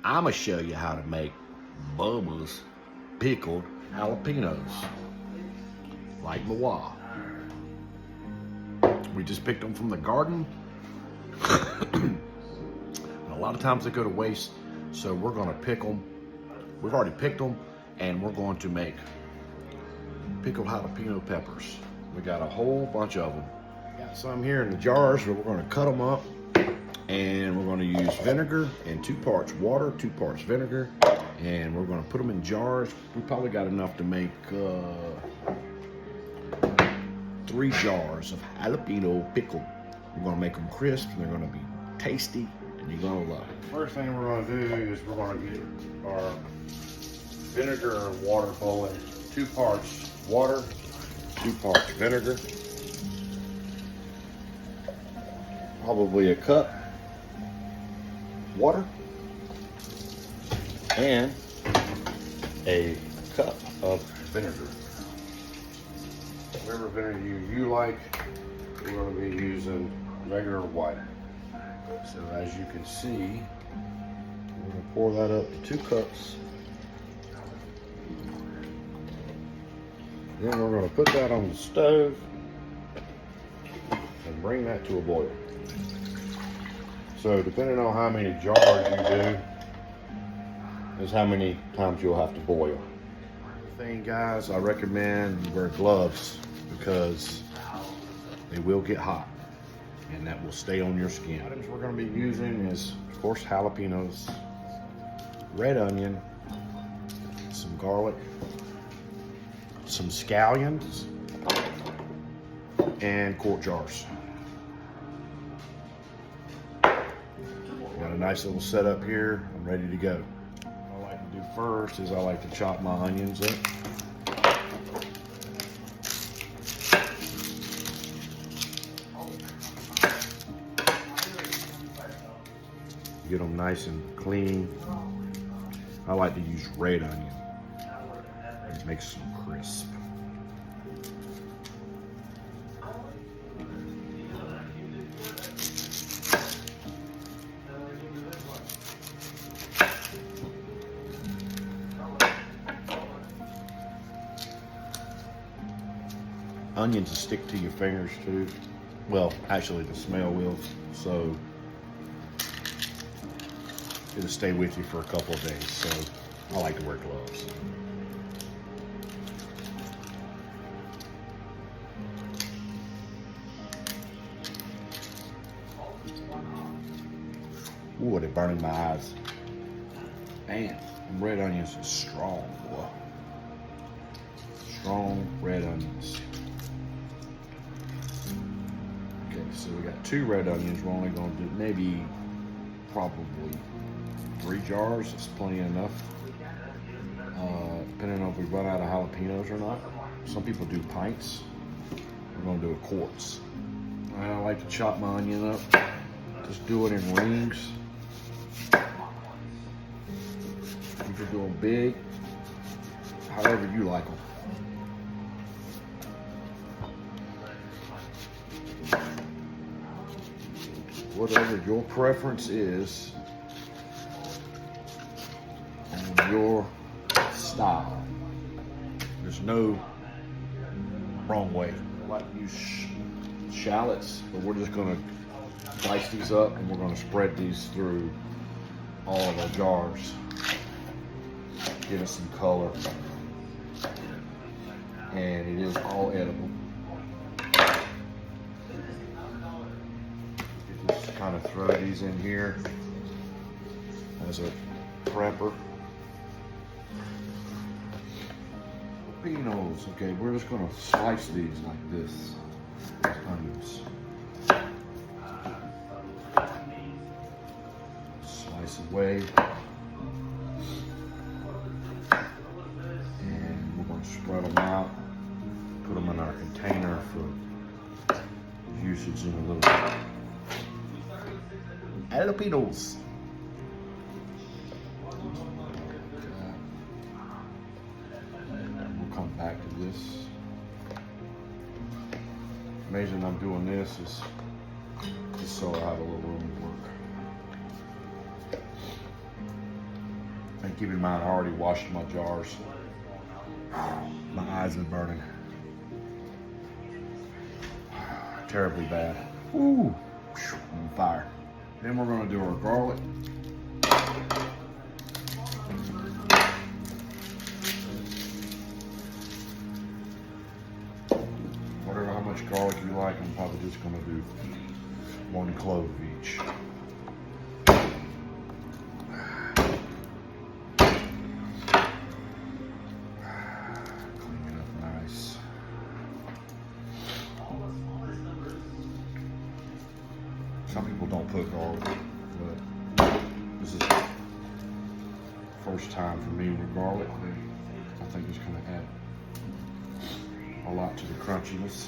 I'm gonna show you how to make Bubba's pickled jalapenos, like Mawa. We just picked them from the garden. And a lot of times they go to waste, so we're gonna pick them. We've already picked them, and we're going to make pickled jalapeno peppers. We got a whole bunch of them. Got some here in the jars, but we're gonna cut them up, and we're gonna use vinegar and 2 parts water, 2 parts vinegar, and we're gonna put them in jars. We probably got enough to make 3 jars of jalapeno pickled. We're gonna make them crisp, and they're gonna be tasty, and you're gonna love it. First thing we're gonna do is we're gonna get our vinegar and water boiling. 2 parts water, 2 parts vinegar, probably a cup water, and a cup of vinegar. Whatever vinegar you like, we're going to be using regular white. So as you can see, we're going to pour that up to 2 cups. Then we're going to put that on the stove and bring that to a boil. So depending on how many jars you do, is how many times you'll have to boil. The thing, guys, I recommend you wear gloves because they will get hot and that will stay on your skin. Items we're going to be using is, of course, jalapenos, red onion, some garlic, some scallions, and quart jars. Got a nice little setup here. I'm ready to go. What I like to do first is I like to chop my onions up. Get them nice and clean. I like to use red onion. It makes them crisp. Onions will stick to your fingers too. Well, actually the smell will, so it'll stay with you for a couple of days. So I like to wear gloves. Ooh, they're burning my eyes. Man, red onions are strong, boy. Strong red onions. Okay, so we got 2 red onions. We're only gonna do maybe probably 3 jars. It's plenty enough. Depending on if we run out of jalapenos or not. Some people do pints. We're gonna do a quarts. All right, I like to chop my onion up. Just do it in rings. If you're doing big, however you like them. Whatever your preference is and your style. There's no wrong way. I like to use shallots, but we're just gonna dice these up and we're gonna spread these through all of our jars. Give it some color. And it is all edible. Just kind of throw these in here as a prepper. Jalapenos. Okay, we're just gonna slice these like this. Onions. Slice away. And we're gonna spread them out. Put them in our container for usage in a little bit. Jalapenos. We'll come back to this. The reason I'm doing this is just so I have a little room to work. keep in mind, I already washed my jars. My eyes are burning. Terribly bad. Ooh, on fire. Then we're gonna do our garlic. Whatever, how much garlic you like, I'm probably just gonna do 1 clove of each. Clean it up nice. Some people don't put garlic, but this is the first time for me with garlic. I think it's gonna add a lot to the crunchiness.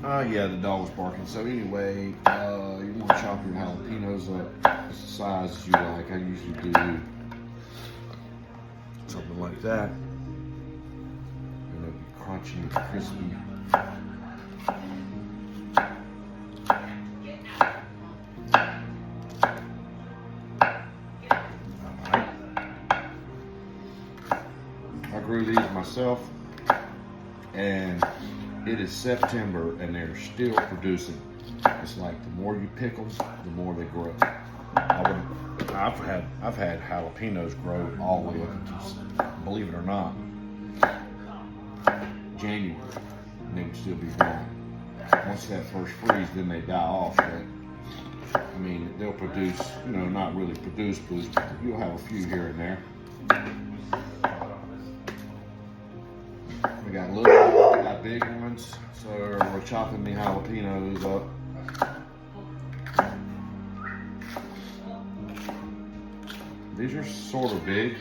Yeah, the dog's barking. So anyway, you want to chop your jalapenos up the size as you like. I usually do something like that. And it'll be crunchy and crispy. Alright. I grew these myself, and it is September and they're still producing. It's like the more you pick them, the more they grow. I've had jalapenos grow all the way up until, believe it or not, January, and they would still be growing. Once that first freeze, then they die off. But I mean, they'll produce, not really produce, but you'll have a few here and there. We got little, we got big ones, so we're chopping the jalapenos up. These are sort of big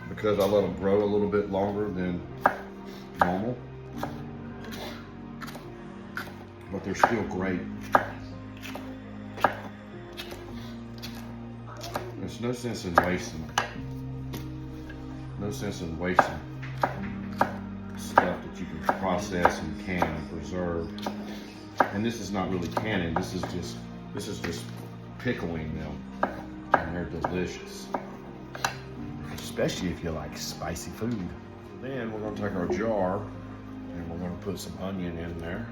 because I let them grow a little bit longer than normal, but they're still great. There's no sense in wasting them. No sense in wasting stuff that you can process and can and preserve. And this is not really canning. This is just pickling them, and they're delicious. Especially if you like spicy food. Then we're gonna take our jar and we're gonna put some onion in there.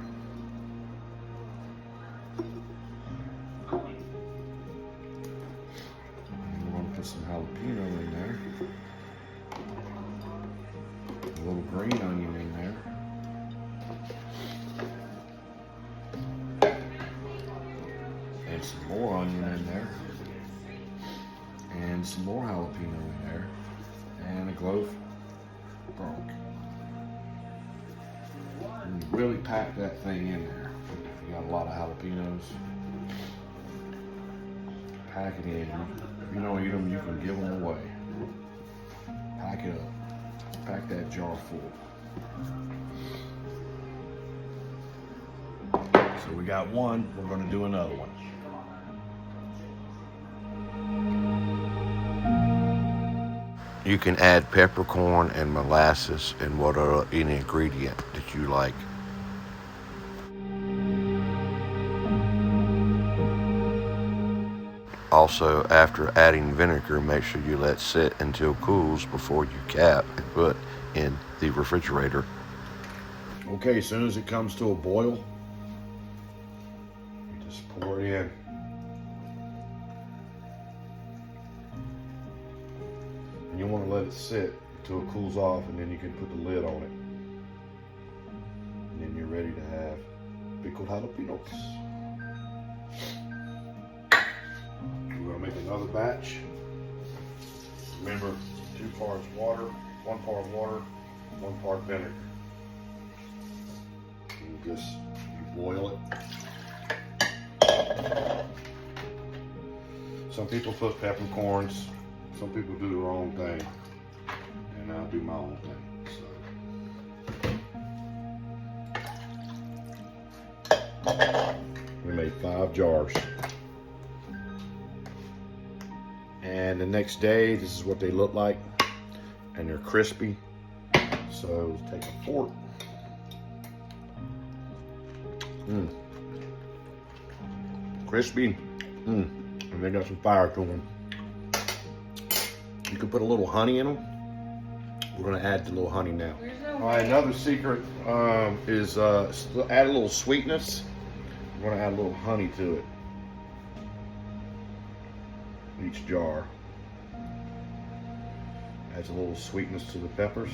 And we're gonna put some jalapeno in there. A little green onion in there. And some more onion in there. And some more jalapeno in there. And a clove of garlic. And you really pack that thing in there. If you got a lot of jalapenos, pack it in. If you don't eat them, you can give them away. Pack it up. Pack that jar full. So we got one, we're going to do another one. You can add peppercorn and molasses and whatever any ingredient that you like. Also, after adding vinegar, make sure you let sit until it cools before you cap and put in the refrigerator. Okay, as soon as it comes to a boil, you just pour it in. And you want to let it sit until it cools off, and then you can put the lid on it. And then you're ready to have pickled jalapenos. We're gonna make another batch. Remember, 2 parts water, 1 part water, 1 part vinegar. You boil it. Some people put peppercorns. Some people do their own thing, and I'll do my own thing. So we made 5 jars. And the next day, this is what they look like, and they're crispy. So take a fork. Crispy. And they got some fire to them. You can put a little honey in them. We're gonna add the little honey now. All right, another secret is add a little sweetness. We're gonna add a little honey to it. Each jar adds a little sweetness to the peppers.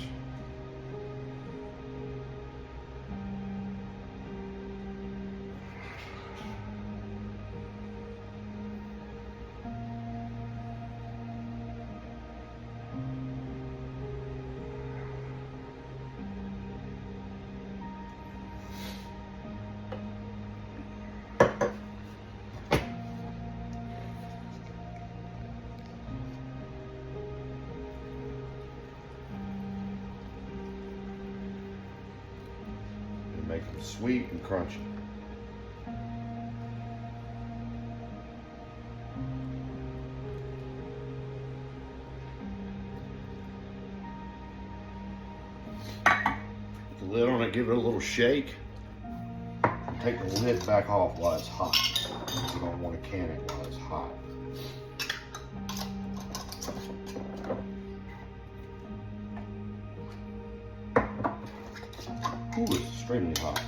Make them sweet and crunchy. Put the lid on it, give it a little shake, and take the lid back off while it's hot. You don't want to can it while it's hot. Ooh, it's extremely hot.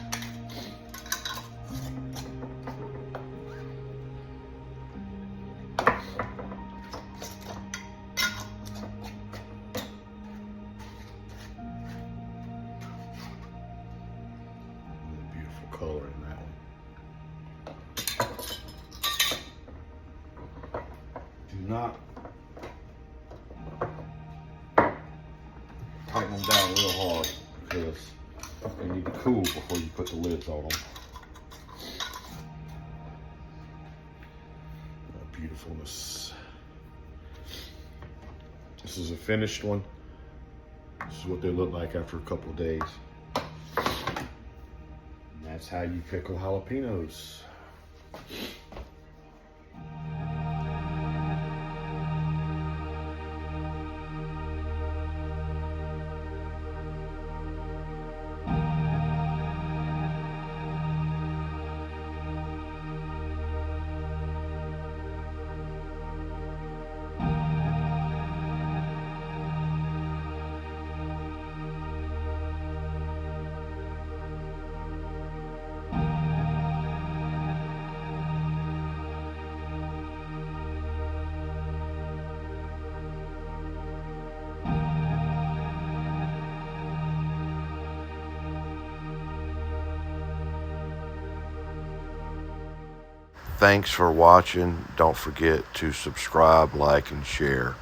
Beautiful color in that one. Do not tighten them down real hard because they need to cool before you put the lids on them. Beautifulness. This is a finished one. This is what they look like after a couple of days. And that's how you pickle jalapenos. Thanks for watching. Don't forget to subscribe, like, and share.